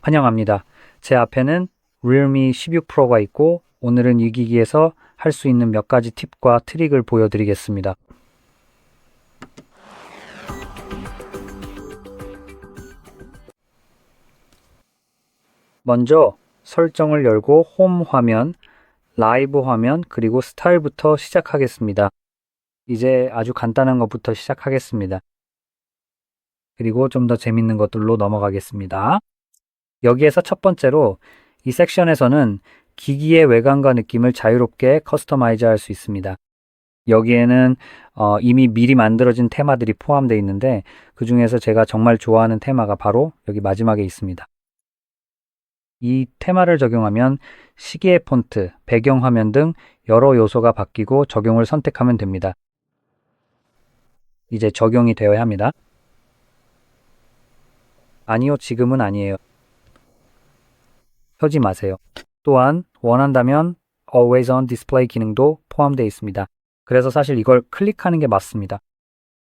환영합니다. 제 앞에는 realme 16 프로가 있고 오늘은 이 기기에서 할 수 있는 몇 가지 팁과 트릭을 보여드리겠습니다. 먼저 설정을 열고 홈 화면, 라이브 화면, 그리고 스타일부터 시작하겠습니다. 이제 아주 간단한 것부터 시작하겠습니다. 그리고 좀 더 재밌는 것들로 넘어가겠습니다. 여기에서 첫 번째로 이 섹션에서는 기기의 외관과 느낌을 자유롭게 커스터마이즈 할 수 있습니다. 여기에는 이미 미리 만들어진 테마들이 포함되어 있는데 그 중에서 제가 정말 좋아하는 테마가 바로 여기 마지막에 있습니다. 이 테마를 적용하면 시계의 폰트, 배경화면 등 여러 요소가 바뀌고 적용을 선택하면 됩니다. 이제 적용이 되어야 합니다. 아니요, 지금은 아니에요. 켜지 마세요. 또한 원한다면 Always on Display 기능도 포함되어 있습니다. 그래서 사실 이걸 클릭하는 게 맞습니다.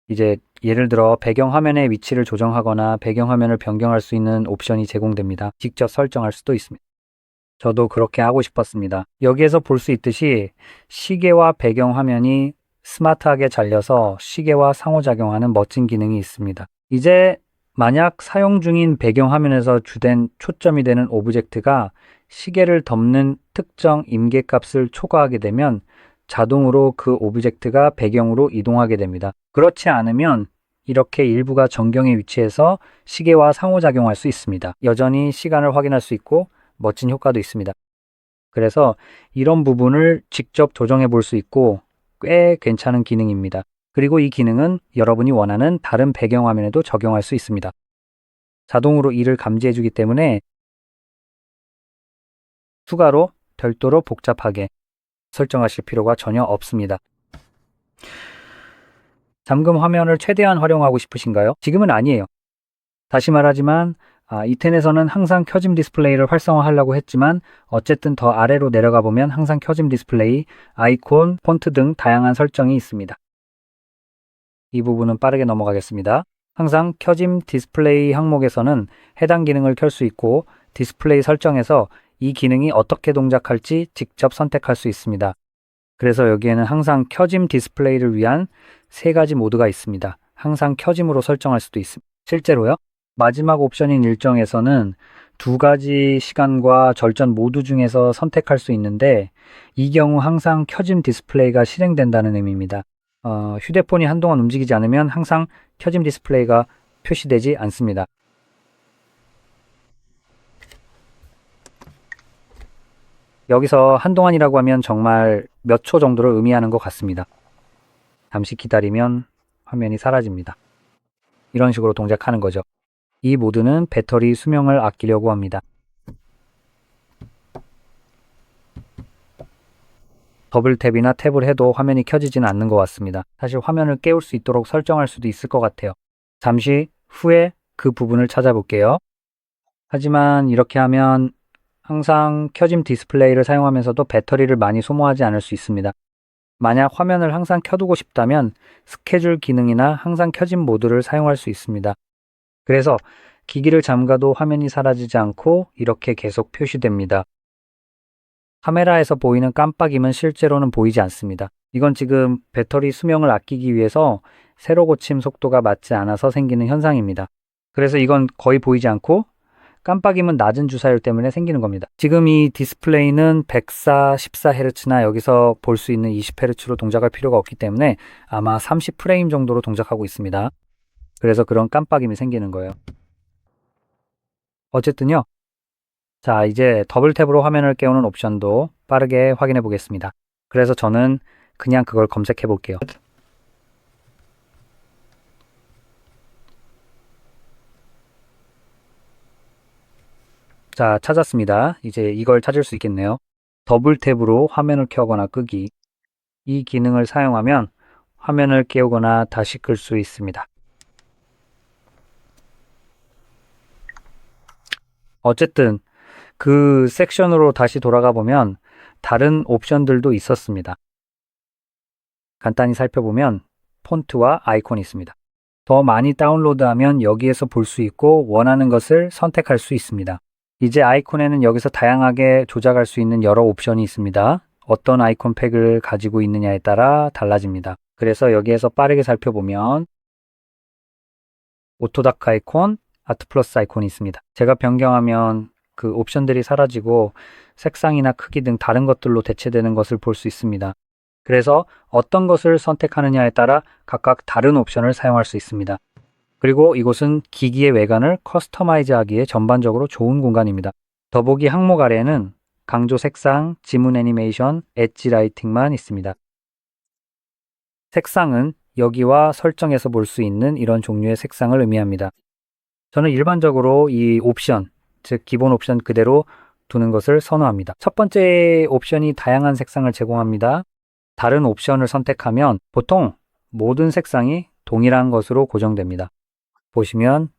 이제 예를 들어 배경화면의 위치를 조정하거나 배경화면을 변경할 수 있는 옵션이 제공됩니다. 직접 설정할 수도 있습니다. 저도 그렇게 하고 싶었습니다. 여기에서 볼 수 있듯이 시계와 배경화면이 스마트하게 잘려서 시계와 상호작용하는 멋진 기능이 있습니다. 이제 만약 사용 중인 배경화면에서 주된 초점이 되는 오브젝트가 시계를 덮는 특정 임계값을 초과하게 되면 자동으로 그 오브젝트가 배경으로 이동하게 됩니다. 그렇지 않으면 이렇게 일부가 전경에 위치해서 시계와 상호작용할 수 있습니다. 여전히 시간을 확인할 수 있고 멋진 효과도 있습니다. 그래서 이런 부분을 직접 조정해 볼 수 있고 꽤 괜찮은 기능입니다. 그리고 이 기능은 여러분이 원하는 다른 배경화면에도 적용할 수 있습니다. 자동으로 이를 감지해 주기 때문에 추가로 별도로 복잡하게 설정하실 필요가 전혀 없습니다. 잠금 화면을 최대한 활용하고 싶으신가요? 지금은 아니에요. 다시 말하지만 이텐에서는 항상 켜짐 디스플레이를 활성화하려고 했지만 어쨌든 더 아래로 내려가 보면 항상 켜짐 디스플레이, 아이콘, 폰트 등 다양한 설정이 있습니다. 이 부분은 빠르게 넘어가겠습니다. 항상 켜짐 디스플레이 항목에서는 해당 기능을 켤 수 있고 디스플레이 설정에서 이 기능이 어떻게 동작할지 직접 선택할 수 있습니다. 그래서 여기에는 항상 켜짐 디스플레이를 위한 3가지 모드가 있습니다. 항상 켜짐으로 설정할 수도 있습니다. 실제로요. 마지막 옵션인 일정에서는 2가지 시간과 절전 모두 중에서 선택할 수 있는데 이 경우 항상 켜짐 디스플레이가 실행된다는 의미입니다. 휴대폰이 한동안 움직이지 않으면 항상 켜짐 디스플레이가 표시되지 않습니다. 여기서 한동안이라고 하면 정말 몇 초 정도를 의미하는 것 같습니다. 잠시 기다리면 화면이 사라집니다. 이런 식으로 동작하는 거죠. 이 모드는 배터리 수명을 아끼려고 합니다. 더블 탭이나 탭을 해도 화면이 켜지지는 않는 것 같습니다. 사실 화면을 깨울 수 있도록 설정할 수도 있을 것 같아요. 잠시 후에 그 부분을 찾아볼게요. 하지만 이렇게 하면 항상 켜짐 디스플레이를 사용하면서도 배터리를 많이 소모하지 않을 수 있습니다. 만약 화면을 항상 켜두고 싶다면 스케줄 기능이나 항상 켜짐 모드를 사용할 수 있습니다. 그래서 기기를 잠가도 화면이 사라지지 않고 이렇게 계속 표시됩니다. 카메라에서 보이는 깜빡임은 실제로는 보이지 않습니다. 이건 지금 배터리 수명을 아끼기 위해서 세로 고침 속도가 맞지 않아서 생기는 현상입니다. 그래서 이건 거의 보이지 않고 깜빡임은 낮은 주사율 때문에 생기는 겁니다. 지금 이 디스플레이는 104, 14Hz나 여기서 볼 수 있는 20Hz로 동작할 필요가 없기 때문에 아마 30프레임 정도로 동작하고 있습니다. 그래서 그런 깜빡임이 생기는 거예요. 어쨌든요. 자, 이제 더블 탭으로 화면을 깨우는 옵션도 빠르게 확인해 보겠습니다. 그래서 저는 그냥 그걸 검색해 볼게요. 자, 찾았습니다. 이제 이걸 찾을 수 있겠네요. 더블 탭으로 화면을 켜거나 끄기. 이 기능을 사용하면 화면을 깨우거나 다시 끌 수 있습니다. 어쨌든 그 섹션으로 다시 돌아가 보면 다른 옵션들도 있었습니다. 간단히 살펴보면 폰트와 아이콘이 있습니다. 더 많이 다운로드하면 여기에서 볼 수 있고 원하는 것을 선택할 수 있습니다. 이제 아이콘에는 여기서 다양하게 조작할 수 있는 여러 옵션이 있습니다. 어떤 아이콘 팩을 가지고 있느냐에 따라 달라집니다. 그래서 여기에서 빠르게 살펴보면 오토다크 아이콘, 아트 플러스 아이콘이 있습니다. 제가 변경하면 그 옵션들이 사라지고 색상이나 크기 등 다른 것들로 대체되는 것을 볼 수 있습니다. 그래서 어떤 것을 선택하느냐에 따라 각각 다른 옵션을 사용할 수 있습니다. 그리고 이곳은 기기의 외관을 커스터마이즈 하기에 전반적으로 좋은 공간입니다. 더보기 항목 아래에는 강조 색상, 지문 애니메이션, 엣지 라이팅만 있습니다. 색상은 여기와 설정에서 볼 수 있는 이런 종류의 색상을 의미합니다. 저는 일반적으로 이 옵션, 즉 기본 옵션 그대로 두는 것을 선호합니다. 첫 번째 옵션이 다양한 색상을 제공합니다. 다른 옵션을 선택하면 보통 모든 색상이 동일한 것으로 고정됩니다. 보시면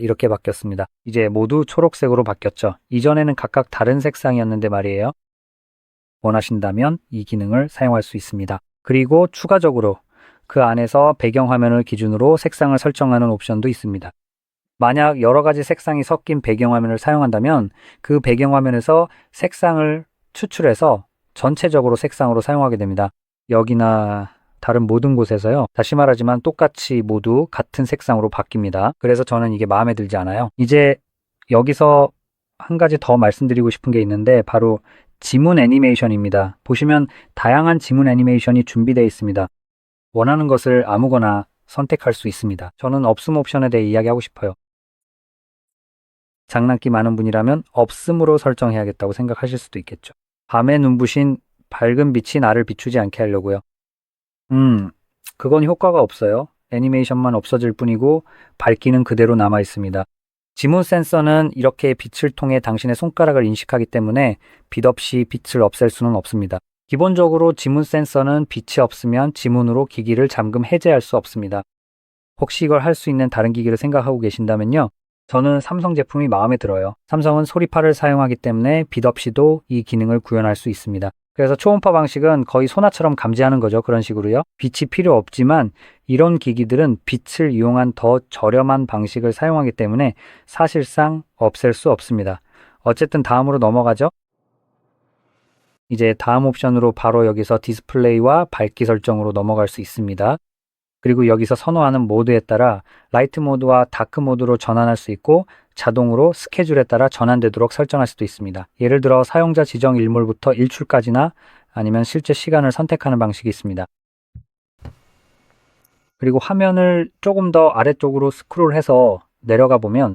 이렇게 바뀌었습니다. 이제 모두 초록색으로 바뀌었죠. 이전에는 각각 다른 색상이었는데 말이에요. 원하신다면 이 기능을 사용할 수 있습니다. 그리고 추가적으로 그 안에서 배경화면을 기준으로 색상을 설정하는 옵션도 있습니다. 만약 여러 가지 색상이 섞인 배경화면을 사용한다면 그 배경화면에서 색상을 추출해서 전체적으로 색상으로 사용하게 됩니다. 여기나 다른 모든 곳에서요. 다시 말하지만 똑같이 모두 같은 색상으로 바뀝니다. 그래서 저는 이게 마음에 들지 않아요. 이제 여기서 한 가지 더 말씀드리고 싶은 게 있는데 바로 지문 애니메이션입니다. 보시면 다양한 지문 애니메이션이 준비되어 있습니다. 원하는 것을 아무거나 선택할 수 있습니다. 저는 없음 옵션에 대해 이야기하고 싶어요. 장난기 많은 분이라면 없음으로 설정해야겠다고 생각하실 수도 있겠죠. 밤에 눈부신 밝은 빛이 나를 비추지 않게 하려고요. 그건 효과가 없어요. 애니메이션만 없어질 뿐이고 밝기는 그대로 남아 있습니다. 지문 센서는 이렇게 빛을 통해 당신의 손가락을 인식하기 때문에 빛 없이 빛을 없앨 수는 없습니다. 기본적으로 지문 센서는 빛이 없으면 지문으로 기기를 잠금 해제할 수 없습니다. 혹시 이걸 할 수 있는 다른 기기를 생각하고 계신다면요. 저는 삼성 제품이 마음에 들어요. 삼성은 소리파를 사용하기 때문에 빛 없이도 이 기능을 구현할 수 있습니다. 그래서 초음파 방식은 거의 소나처럼 감지하는 거죠. 그런 식으로요. 빛이 필요 없지만 이런 기기들은 빛을 이용한 더 저렴한 방식을 사용하기 때문에 사실상 없앨 수 없습니다. 어쨌든 다음으로 넘어가죠. 이제 다음 옵션으로 바로 여기서 디스플레이와 밝기 설정으로 넘어갈 수 있습니다. 그리고 여기서 선호하는 모드에 따라 라이트 모드와 다크 모드로 전환할 수 있고 자동으로 스케줄에 따라 전환되도록 설정할 수도 있습니다. 예를 들어 사용자 지정 일몰부터 일출까지나 아니면 실제 시간을 선택하는 방식이 있습니다. 그리고 화면을 조금 더 아래쪽으로 스크롤해서 내려가 보면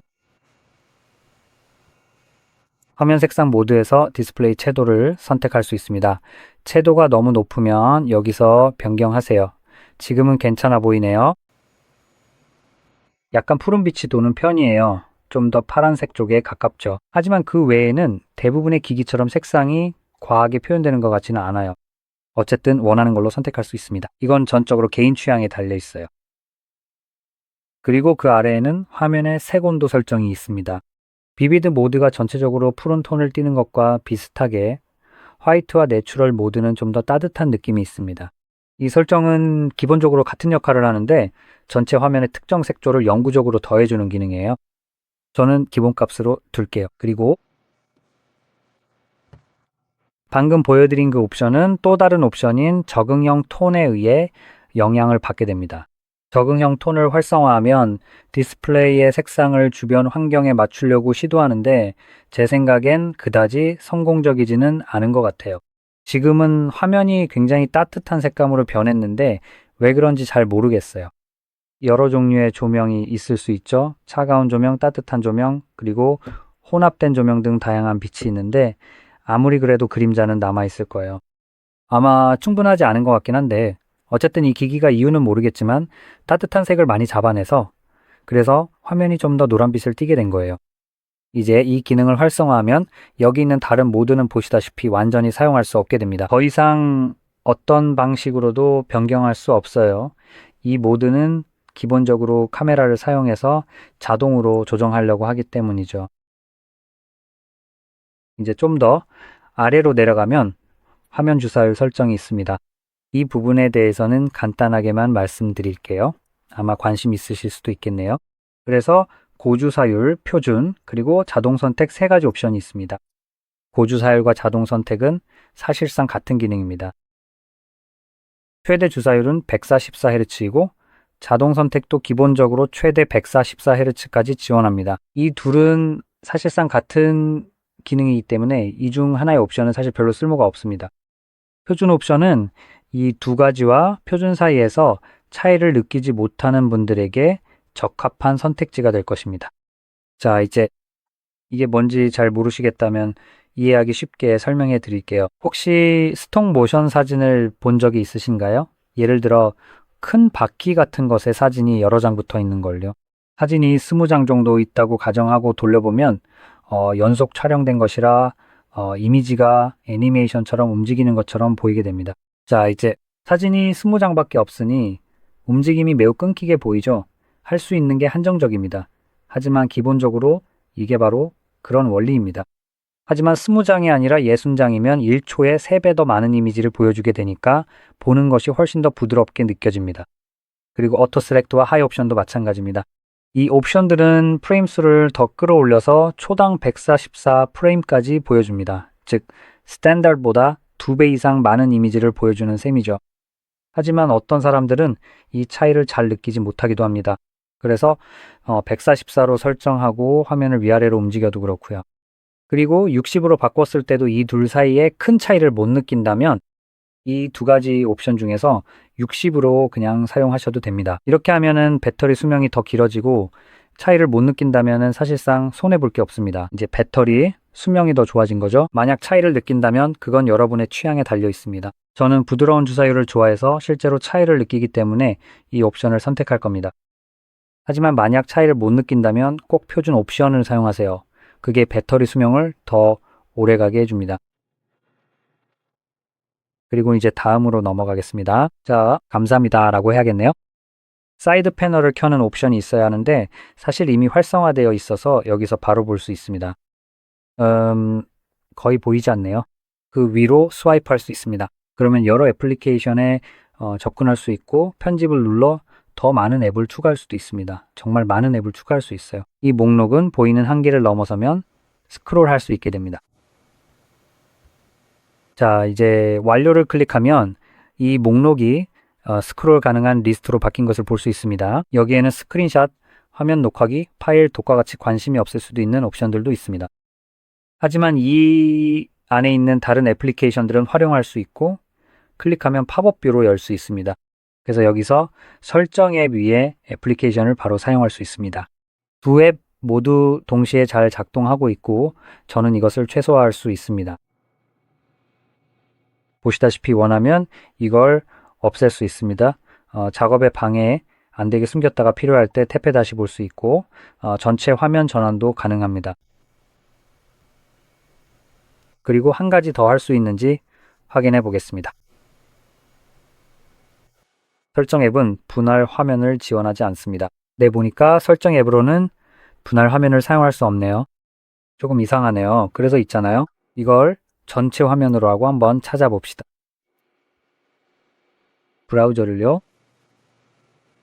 화면 색상 모드에서 디스플레이 채도를 선택할 수 있습니다. 채도가 너무 높으면 여기서 변경하세요. 지금은 괜찮아 보이네요. 약간 푸른빛이 도는 편이에요. 좀 더 파란색 쪽에 가깝죠. 하지만 그 외에는 대부분의 기기처럼 색상이 과하게 표현되는 것 같지는 않아요. 어쨌든 원하는 걸로 선택할 수 있습니다. 이건 전적으로 개인 취향에 달려 있어요. 그리고 그 아래에는 화면의 색 온도 설정이 있습니다. 비비드 모드가 전체적으로 푸른 톤을 띠는 것과 비슷하게 화이트와 내추럴 모드는 좀 더 따뜻한 느낌이 있습니다. 이 설정은 기본적으로 같은 역할을 하는데 전체 화면의 특정 색조를 영구적으로 더해주는 기능이에요. 저는 기본값으로 둘게요. 그리고 방금 보여드린 그 옵션은 또 다른 옵션인 적응형 톤에 의해 영향을 받게 됩니다. 적응형 톤을 활성화하면 디스플레이의 색상을 주변 환경에 맞추려고 시도하는데 제 생각엔 그다지 성공적이지는 않은 것 같아요. 지금은 화면이 굉장히 따뜻한 색감으로 변했는데 왜 그런지 잘 모르겠어요. 여러 종류의 조명이 있을 수 있죠. 차가운 조명, 따뜻한 조명, 그리고 혼합된 조명 등 다양한 빛이 있는데 아무리 그래도 그림자는 남아있을 거예요. 아마 충분하지 않은 것 같긴 한데 어쨌든 이 기기가 이유는 모르겠지만 따뜻한 색을 많이 잡아내서 그래서 화면이 좀 더 노란빛을 띠게 된 거예요. 이제 이 기능을 활성화하면 여기 있는 다른 모드는 보시다시피 완전히 사용할 수 없게 됩니다. 더 이상 어떤 방식으로도 변경할 수 없어요. 이 모드는 기본적으로 카메라를 사용해서 자동으로 조정하려고 하기 때문이죠. 이제 좀 더 아래로 내려가면 화면 주사율 설정이 있습니다. 이 부분에 대해서는 간단하게만 말씀드릴게요. 아마 관심 있으실 수도 있겠네요. 그래서 고주사율, 표준, 그리고 자동 선택 세 가지 옵션이 있습니다. 고주사율과 자동 선택은 사실상 같은 기능입니다. 최대 주사율은 144Hz이고 자동 선택도 기본적으로 최대 144Hz까지 지원합니다. 이 둘은 사실상 같은 기능이기 때문에 이 중 하나의 옵션은 사실 별로 쓸모가 없습니다. 표준 옵션은 이 두 가지와 표준 사이에서 차이를 느끼지 못하는 분들에게 적합한 선택지가 될 것입니다. 자, 이제 이게 뭔지 잘 모르시겠다면 이해하기 쉽게 설명해 드릴게요. 혹시 스톱 모션 사진을 본 적이 있으신가요? 예를 들어 큰 바퀴 같은 것의 사진이 여러 장 붙어 있는 걸요. 사진이 20장 정도 있다고 가정하고 돌려보면 연속 촬영된 것이라 이미지가 애니메이션처럼 움직이는 것처럼 보이게 됩니다. 자, 이제 사진이 20장밖에 없으니 움직임이 매우 끊기게 보이죠? 할 수 있는 게 한정적입니다. 하지만 기본적으로 이게 바로 그런 원리입니다. 하지만 20장이 아니라 60장이면 1초에 3배 더 많은 이미지를 보여주게 되니까 보는 것이 훨씬 더 부드럽게 느껴집니다. 그리고 어토 셀렉트와 하이 옵션도 마찬가지입니다. 이 옵션들은 프레임 수를 더 끌어올려서 초당 144 프레임까지 보여줍니다. 즉, 스탠다드보다 2배 이상 많은 이미지를 보여주는 셈이죠. 하지만 어떤 사람들은 이 차이를 잘 느끼지 못하기도 합니다. 그래서 144로 설정하고 화면을 위아래로 움직여도 그렇고요. 그리고 60으로 바꿨을 때도 이 둘 사이에 큰 차이를 못 느낀다면 이 두 가지 옵션 중에서 60으로 그냥 사용하셔도 됩니다. 이렇게 하면은 배터리 수명이 더 길어지고 차이를 못 느낀다면은 사실상 손해볼 게 없습니다. 이제 배터리 수명이 더 좋아진 거죠. 만약 차이를 느낀다면 그건 여러분의 취향에 달려 있습니다. 저는 부드러운 주사율을 좋아해서 실제로 차이를 느끼기 때문에 이 옵션을 선택할 겁니다. 하지만 만약 차이를 못 느낀다면 꼭 표준 옵션을 사용하세요. 그게 배터리 수명을 더 오래가게 해줍니다. 그리고 이제 다음으로 넘어가겠습니다. 자, 감사합니다 라고 해야겠네요. 사이드 패널을 켜는 옵션이 있어야 하는데 사실 이미 활성화되어 있어서 여기서 바로 볼 수 있습니다. 거의 보이지 않네요. 그 위로 스와이프 할 수 있습니다. 그러면 여러 애플리케이션에 접근할 수 있고 편집을 눌러 더 많은 앱을 추가할 수도 있습니다. 정말 많은 앱을 추가할 수 있어요. 이 목록은 보이는 한계를 넘어서면 스크롤 할 수 있게 됩니다. 자, 이제 완료를 클릭하면 이 목록이 스크롤 가능한 리스트로 바뀐 것을 볼 수 있습니다. 여기에는 스크린샷, 화면 녹화기, 파일, 독과 같이 관심이 없을 수도 있는 옵션들도 있습니다. 하지만 이 안에 있는 다른 애플리케이션들은 활용할 수 있고 클릭하면 팝업 뷰로 열 수 있습니다. 그래서 여기서 설정 앱 위에 애플리케이션을 바로 사용할 수 있습니다. 두 앱 모두 동시에 잘 작동하고 있고 저는 이것을 최소화할 수 있습니다. 보시다시피 원하면 이걸 없앨 수 있습니다. 작업에 방해 안 되게 숨겼다가 필요할 때 탭해 다시 볼 수 있고 전체 화면 전환도 가능합니다. 그리고 한 가지 더 할 수 있는지 확인해 보겠습니다. 설정 앱은 분할 화면을 지원하지 않습니다. 네, 보니까 설정 앱으로는 분할 화면을 사용할 수 없네요. 조금 이상하네요. 그래서 있잖아요. 이걸 전체 화면으로 하고 한번 찾아봅시다. 브라우저를요.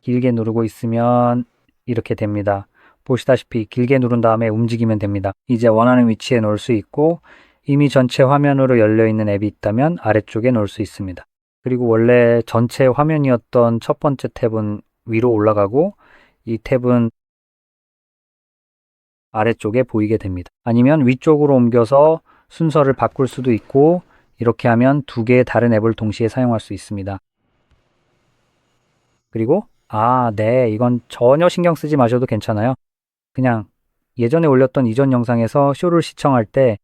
길게 누르고 있으면 이렇게 됩니다. 보시다시피 길게 누른 다음에 움직이면 됩니다. 이제 원하는 위치에 놓을 수 있고 이미 전체 화면으로 열려있는 앱이 있다면 아래쪽에 놓을 수 있습니다. 그리고 원래 전체 화면이었던 첫 번째 탭은 위로 올라가고 이 탭은 아래쪽에 보이게 됩니다. 아니면 위쪽으로 옮겨서 순서를 바꿀 수도 있고 이렇게 하면 두 개의 다른 앱을 동시에 사용할 수 있습니다. 그리고 네, 이건 전혀 신경 쓰지 마셔도 괜찮아요. 그냥 예전에 올렸던 이전 영상에서 쇼를 시청할 때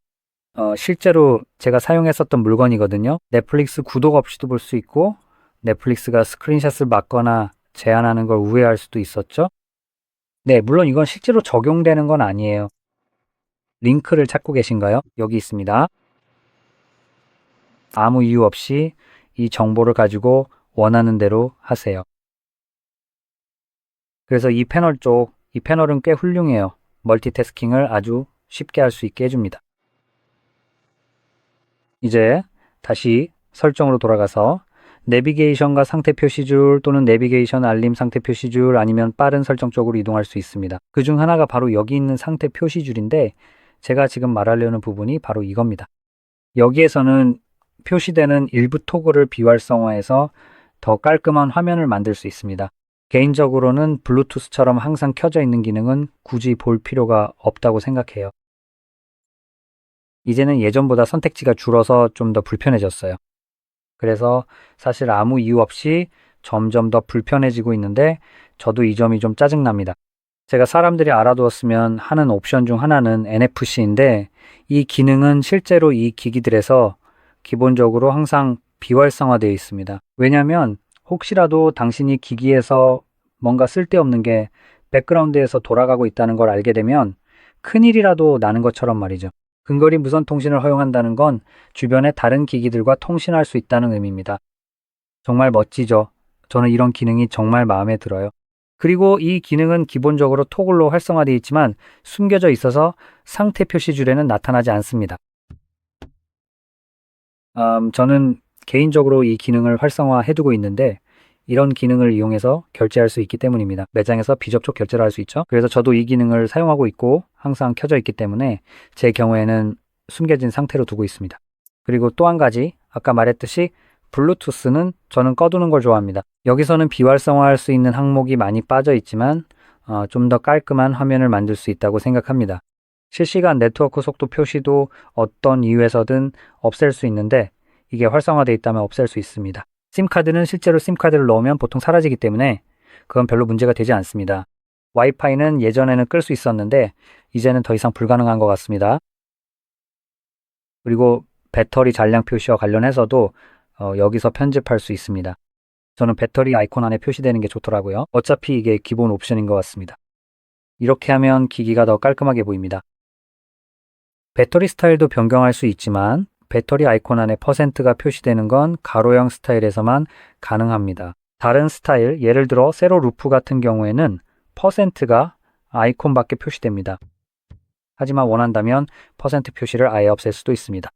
실제로 제가 사용했었던 물건이거든요. 넷플릭스 구독 없이도 볼 수 있고 넷플릭스가 스크린샷을 막거나 제한하는 걸 우회할 수도 있었죠. 네, 물론 이건 실제로 적용되는 건 아니에요. 링크를 찾고 계신가요? 여기 있습니다. 아무 이유 없이 이 정보를 가지고 원하는 대로 하세요. 그래서 이 패널은 꽤 훌륭해요. 멀티태스킹을 아주 쉽게 할 수 있게 해줍니다. 이제 다시 설정으로 돌아가서 내비게이션과 상태 표시줄 또는 내비게이션 알림 상태 표시줄 아니면 빠른 설정 쪽으로 이동할 수 있습니다. 그중 하나가 바로 여기 있는 상태 표시줄인데 제가 지금 말하려는 부분이 바로 이겁니다. 여기에서는 표시되는 일부 토글을 비활성화해서 더 깔끔한 화면을 만들 수 있습니다. 개인적으로는 블루투스처럼 항상 켜져 있는 기능은 굳이 볼 필요가 없다고 생각해요. 이제는 예전보다 선택지가 줄어서 좀 더 불편해졌어요. 그래서 사실 아무 이유 없이 점점 더 불편해지고 있는데 저도 이 점이 좀 짜증납니다. 제가 사람들이 알아두었으면 하는 옵션 중 하나는 NFC인데 이 기능은 실제로 이 기기들에서 기본적으로 항상 비활성화되어 있습니다. 왜냐하면 혹시라도 당신이 기기에서 뭔가 쓸데없는 게 백그라운드에서 돌아가고 있다는 걸 알게 되면 큰일이라도 나는 것처럼 말이죠. 근거리 무선 통신을 허용한다는 건 주변의 다른 기기들과 통신할 수 있다는 의미입니다. 정말 멋지죠? 저는 이런 기능이 정말 마음에 들어요. 그리고 이 기능은 기본적으로 토글로 활성화되어 있지만 숨겨져 있어서 상태 표시줄에는 나타나지 않습니다. 저는 개인적으로 이 기능을 활성화해두고 있는데 이런 기능을 이용해서 결제할 수 있기 때문입니다. 매장에서 비접촉 결제를 할 수 있죠. 그래서 저도 이 기능을 사용하고 있고 항상 켜져 있기 때문에 제 경우에는 숨겨진 상태로 두고 있습니다. 그리고 또 한 가지 아까 말했듯이 블루투스는 저는 꺼두는 걸 좋아합니다. 여기서는 비활성화할 수 있는 항목이 많이 빠져 있지만 좀 더 깔끔한 화면을 만들 수 있다고 생각합니다. 실시간 네트워크 속도 표시도 어떤 이유에서든 없앨 수 있는데 이게 활성화되어 있다면 없앨 수 있습니다. 심카드는 실제로 심카드를 넣으면 보통 사라지기 때문에 그건 별로 문제가 되지 않습니다. 와이파이는 예전에는 끌 수 있었는데 이제는 더 이상 불가능한 것 같습니다. 그리고 배터리 잔량 표시와 관련해서도 여기서 편집할 수 있습니다. 저는 배터리 아이콘 안에 표시되는 게 좋더라고요. 어차피 이게 기본 옵션인 것 같습니다. 이렇게 하면 기기가 더 깔끔하게 보입니다. 배터리 스타일도 변경할 수 있지만 배터리 아이콘 안에 퍼센트가 표시되는 건 가로형 스타일에서만 가능합니다. 다른 스타일, 예를 들어 세로 루프 같은 경우에는 퍼센트가 아이콘 밖에 표시됩니다. 하지만 원한다면 퍼센트 표시를 아예 없앨 수도 있습니다.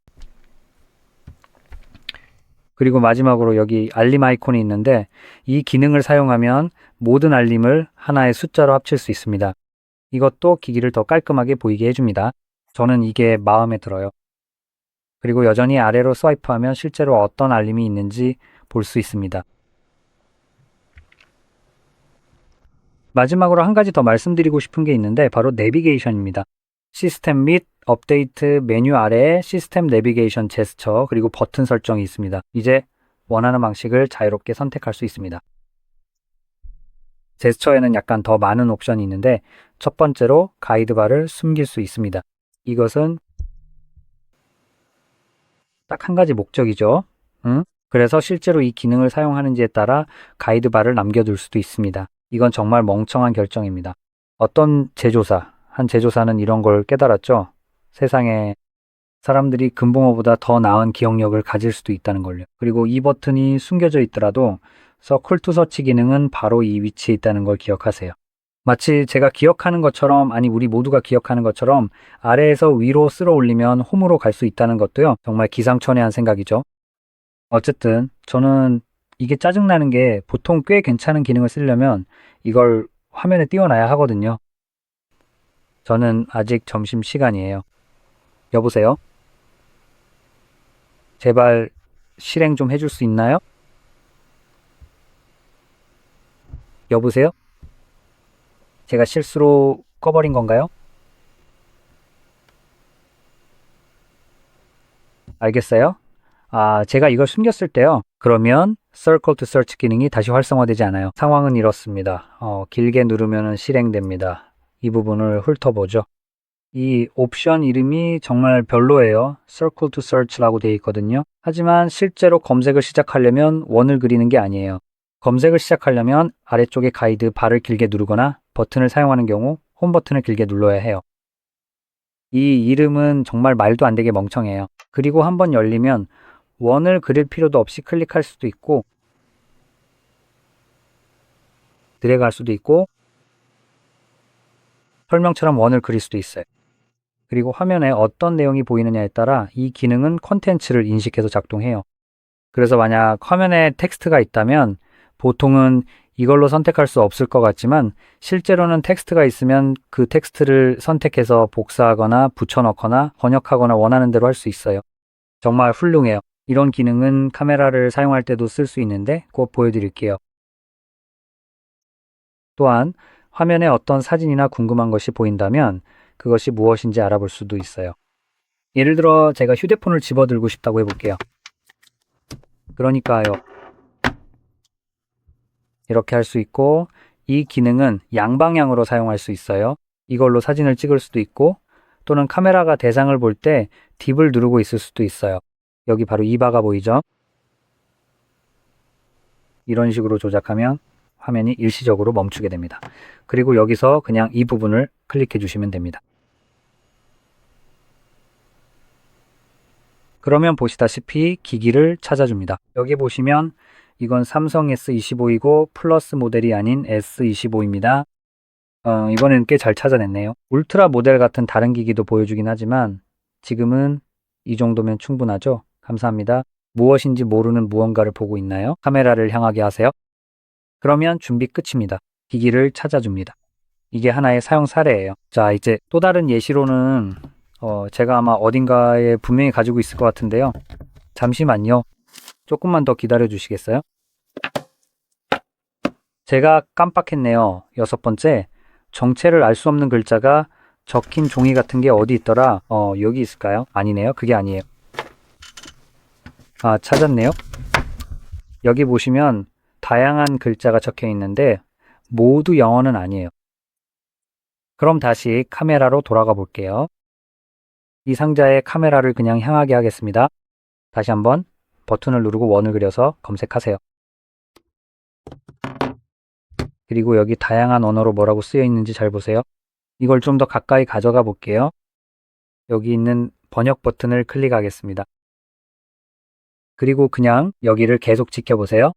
그리고 마지막으로 여기 알림 아이콘이 있는데 이 기능을 사용하면 모든 알림을 하나의 숫자로 합칠 수 있습니다. 이것도 기기를 더 깔끔하게 보이게 해줍니다. 저는 이게 마음에 들어요. 그리고 여전히 아래로 스와이프하면 실제로 어떤 알림이 있는지 볼 수 있습니다. 마지막으로 한 가지 더 말씀드리고 싶은 게 있는데 바로 내비게이션입니다. 시스템 및 업데이트 메뉴 아래에 시스템 내비게이션 제스처 그리고 버튼 설정이 있습니다. 이제 원하는 방식을 자유롭게 선택할 수 있습니다. 제스처에는 약간 더 많은 옵션이 있는데 첫 번째로 가이드바를 숨길 수 있습니다. 이것은 딱 한 가지 목적이죠. 그래서 실제로 이 기능을 사용하는지에 따라 가이드바를 남겨둘 수도 있습니다. 이건 정말 멍청한 결정입니다. 어떤 한 제조사는 이런 걸 깨달았죠. 세상에 사람들이 금붕어보다 더 나은 기억력을 가질 수도 있다는 걸요. 그리고 이 버튼이 숨겨져 있더라도 서클 투 서치 기능은 바로 이 위치에 있다는 걸 기억하세요. 마치 제가 기억하는 것처럼 아니 우리 모두가 기억하는 것처럼 아래에서 위로 쓸어 올리면 홈으로 갈 수 있다는 것도요. 정말 기상천외한 생각이죠. 어쨌든 저는 이게 짜증나는 게 보통 꽤 괜찮은 기능을 쓰려면 이걸 화면에 띄워놔야 하거든요. 저는 아직 점심시간이에요. 여보세요? 제발 실행 좀 해줄 수 있나요? 여보세요? 제가 실수로 꺼버린 건가요? 알겠어요? 제가 이걸 숨겼을 때요. 그러면 Circle to Search 기능이 다시 활성화되지 않아요. 상황은 이렇습니다. 길게 누르면 실행됩니다. 이 부분을 훑어보죠. 이 옵션 이름이 정말 별로예요. Circle to Search라고 되어 있거든요. 하지만 실제로 검색을 시작하려면 원을 그리는 게 아니에요. 검색을 시작하려면 아래쪽에 가이드 바를 길게 누르거나 버튼을 사용하는 경우 홈 버튼을 길게 눌러야 해요. 이 이름은 정말 말도 안 되게 멍청해요. 그리고 한번 열리면 원을 그릴 필요도 없이 클릭할 수도 있고 드래그 할 수도 있고 설명처럼 원을 그릴 수도 있어요. 그리고 화면에 어떤 내용이 보이느냐에 따라 이 기능은 콘텐츠를 인식해서 작동해요. 그래서 만약 화면에 텍스트가 있다면 보통은 이걸로 선택할 수 없을 것 같지만 실제로는 텍스트가 있으면 그 텍스트를 선택해서 복사하거나 붙여넣거나 번역하거나 원하는 대로 할 수 있어요. 정말 훌륭해요. 이런 기능은 카메라를 사용할 때도 쓸 수 있는데 꼭 보여드릴게요. 또한 화면에 어떤 사진이나 궁금한 것이 보인다면 그것이 무엇인지 알아볼 수도 있어요. 예를 들어 제가 휴대폰을 집어들고 싶다고 해볼게요. 그러니까요. 이렇게 할 수 있고 이 기능은 양방향으로 사용할 수 있어요. 이걸로 사진을 찍을 수도 있고 또는 카메라가 대상을 볼 때 딥을 누르고 있을 수도 있어요. 여기 바로 이 바가 보이죠? 이런 식으로 조작하면 화면이 일시적으로 멈추게 됩니다. 그리고 여기서 그냥 이 부분을 클릭해 주시면 됩니다. 그러면 보시다시피 기기를 찾아줍니다. 여기 보시면 이건 삼성 S25이고 플러스 모델이 아닌 S25입니다. 이번에는 꽤 잘 찾아냈네요. 울트라 모델 같은 다른 기기도 보여주긴 하지만 지금은 이 정도면 충분하죠? 감사합니다. 무엇인지 모르는 무언가를 보고 있나요? 카메라를 향하게 하세요. 그러면 준비 끝입니다. 기기를 찾아줍니다. 이게 하나의 사용 사례예요. 자, 이제 또 다른 예시로는 제가 아마 어딘가에 분명히 가지고 있을 것 같은데요. 잠시만요. 조금만 더 기다려 주시겠어요? 제가 깜빡했네요. 6번째, 정체를 알 수 없는 글자가 적힌 종이 같은 게 어디 있더라? 여기 있을까요? 아니네요. 그게 아니에요. 아, 찾았네요. 여기 보시면 다양한 글자가 적혀 있는데 모두 영어는 아니에요. 그럼 다시 카메라로 돌아가 볼게요. 이 상자에 카메라를 그냥 향하게 하겠습니다. 다시 한번 버튼을 누르고 원을 그려서 검색하세요. 그리고 여기 다양한 언어로 뭐라고 쓰여 있는지 잘 보세요. 이걸 좀 더 가까이 가져가 볼게요. 여기 있는 번역 버튼을 클릭하겠습니다. 그리고 그냥 여기를 계속 지켜보세요.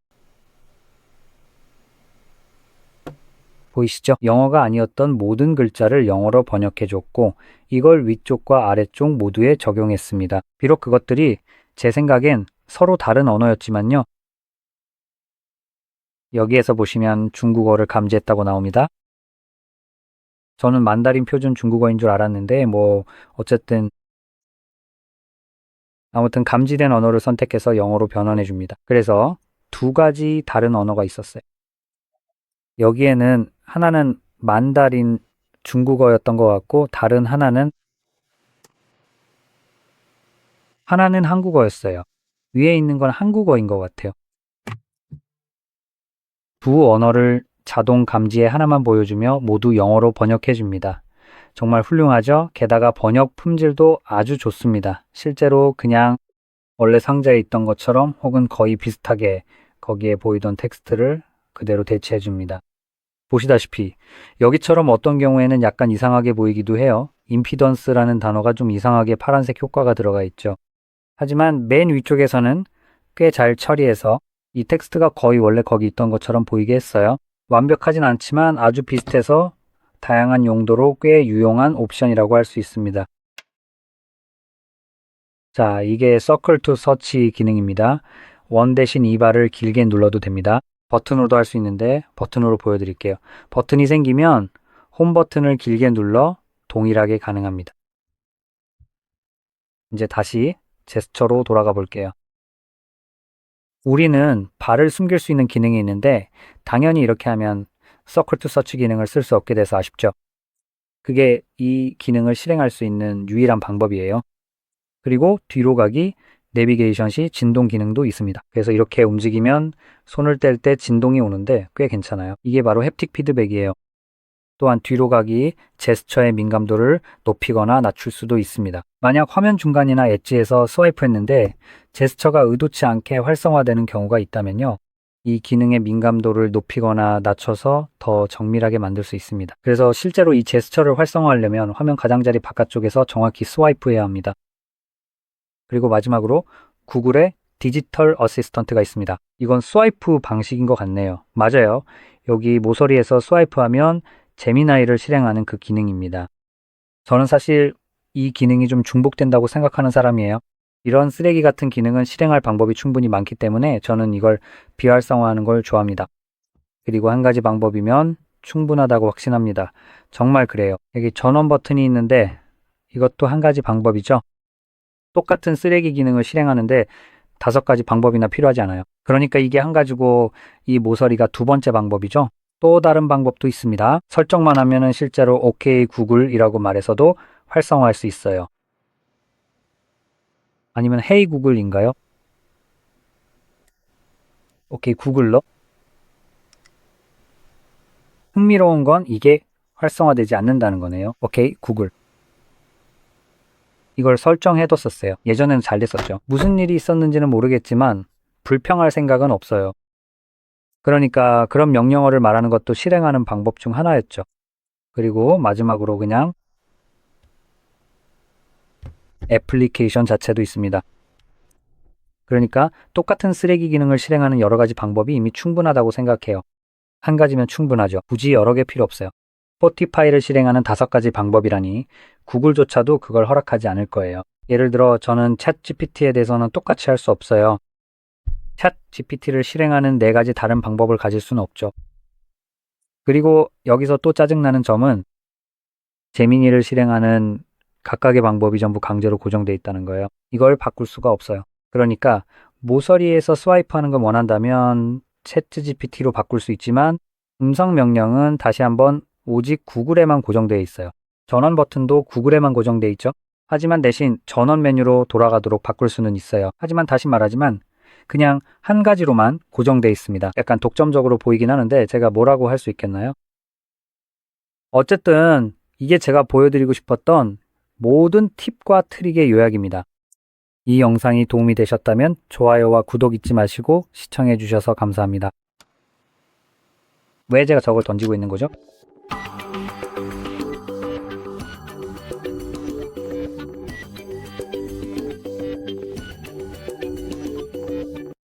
보이시죠? 영어가 아니었던 모든 글자를 영어로 번역해 줬고 이걸 위쪽과 아래쪽 모두에 적용했습니다. 비록 그것들이 제 생각엔 서로 다른 언어였지만요. 여기에서 보시면 중국어를 감지했다고 나옵니다. 저는 만다린 표준 중국어인 줄 알았는데 어쨌든 아무튼 감지된 언어를 선택해서 영어로 변환해 줍니다. 그래서 두 가지 다른 언어가 있었어요. 여기에는 하나는 만다린 중국어였던 것 같고 다른 하나는 한국어였어요. 위에 있는 건 한국어인 것 같아요. 두 언어를 자동 감지에 하나만 보여주며 모두 영어로 번역해 줍니다. 정말 훌륭하죠? 게다가 번역 품질도 아주 좋습니다. 실제로 그냥 원래 상자에 있던 것처럼 혹은 거의 비슷하게 거기에 보이던 텍스트를 그대로 대체해 줍니다. 보시다시피 여기처럼 어떤 경우에는 약간 이상하게 보이기도 해요. 임피던스라는 단어가 좀 이상하게 파란색 효과가 들어가 있죠. 하지만 맨 위쪽에서는 꽤 잘 처리해서 이 텍스트가 거의 원래 거기 있던 것처럼 보이게 했어요. 완벽하진 않지만 아주 비슷해서 다양한 용도로 꽤 유용한 옵션이라고 할 수 있습니다. 자, 이게 Circle to Search 기능입니다. 원 대신 2바를 길게 눌러도 됩니다. 버튼으로도 할 수 있는데 버튼으로 보여드릴게요. 버튼이 생기면 홈 버튼을 길게 눌러 동일하게 가능합니다. 이제 다시 제스처로 돌아가 볼게요. 우리는 발을 숨길 수 있는 기능이 있는데 당연히 이렇게 하면 Circle to Search 기능을 쓸 수 없게 돼서 아쉽죠. 그게 이 기능을 실행할 수 있는 유일한 방법이에요. 그리고 뒤로 가기, 내비게이션 시 진동 기능도 있습니다. 그래서 이렇게 움직이면 손을 뗄 때 진동이 오는데 꽤 괜찮아요. 이게 바로 햅틱 피드백이에요. 또한 뒤로 가기, 제스처의 민감도를 높이거나 낮출 수도 있습니다. 만약 화면 중간이나 엣지에서 스와이프 했는데 제스처가 의도치 않게 활성화되는 경우가 있다면요. 이 기능의 민감도를 높이거나 낮춰서 더 정밀하게 만들 수 있습니다. 그래서 실제로 이 제스처를 활성화하려면 화면 가장자리 바깥쪽에서 정확히 스와이프해야 합니다. 그리고 마지막으로 구글의 디지털 어시스턴트가 있습니다. 이건 스와이프 방식인 것 같네요. 맞아요. 여기 모서리에서 스와이프하면 제미나이를 실행하는 그 기능입니다. 저는 사실 이 기능이 좀 중복된다고 생각하는 사람이에요. 이런 쓰레기 같은 기능은 실행할 방법이 충분히 많기 때문에 저는 이걸 비활성화하는 걸 좋아합니다. 그리고 한 가지 방법이면 충분하다고 확신합니다. 정말 그래요. 여기 전원 버튼이 있는데 이것도 한 가지 방법이죠. 똑같은 쓰레기 기능을 실행하는데 5가지 방법이나 필요하지 않아요. 그러니까 이게 한 가지고 이 모서리가 2번째 방법이죠. 또 다른 방법도 있습니다. 설정만 하면은 실제로 OK 구글이라고 말해서도 활성화할 수 있어요. 아니면 헤이 구글인가요? OK 구글로? 흥미로운 건 이게 활성화되지 않는다는 거네요. OK 구글. 이걸 설정해뒀었어요. 예전에는 잘 됐었죠. 무슨 일이 있었는지는 모르겠지만 불평할 생각은 없어요. 그러니까 그런 명령어를 말하는 것도 실행하는 방법 중 하나였죠. 그리고 마지막으로 그냥 애플리케이션 자체도 있습니다. 그러니까 똑같은 쓰레기 기능을 실행하는 여러 가지 방법이 이미 충분하다고 생각해요. 한 가지면 충분하죠. 굳이 여러 개 필요 없어요. 스포티파이를 실행하는 5가지 방법이라니 구글조차도 그걸 허락하지 않을 거예요. 예를 들어 저는 챗 GPT에 대해서는 똑같이 할 수 없어요. 챗 GPT를 실행하는 4가지 다른 방법을 가질 수는 없죠. 그리고 여기서 또 짜증나는 점은 제미니를 실행하는 각각의 방법이 전부 강제로 고정되어 있다는 거예요. 이걸 바꿀 수가 없어요. 그러니까 모서리에서 스와이프하는 걸 원한다면 챗 GPT로 바꿀 수 있지만 음성 명령은 다시 한번 오직 구글에만 고정되어 있어요. 전원 버튼도 구글에만 고정되어 있죠. 하지만 대신 전원 메뉴로 돌아가도록 바꿀 수는 있어요. 하지만 다시 말하지만 그냥 한 가지로만 고정되어 있습니다. 약간 독점적으로 보이긴 하는데 제가 뭐라고 할 수 있겠나요? 어쨌든 이게 제가 보여드리고 싶었던 모든 팁과 트릭의 요약입니다. 이 영상이 도움이 되셨다면 좋아요와 구독 잊지 마시고 시청해 주셔서 감사합니다. 왜 제가 저걸 던지고 있는 거죠?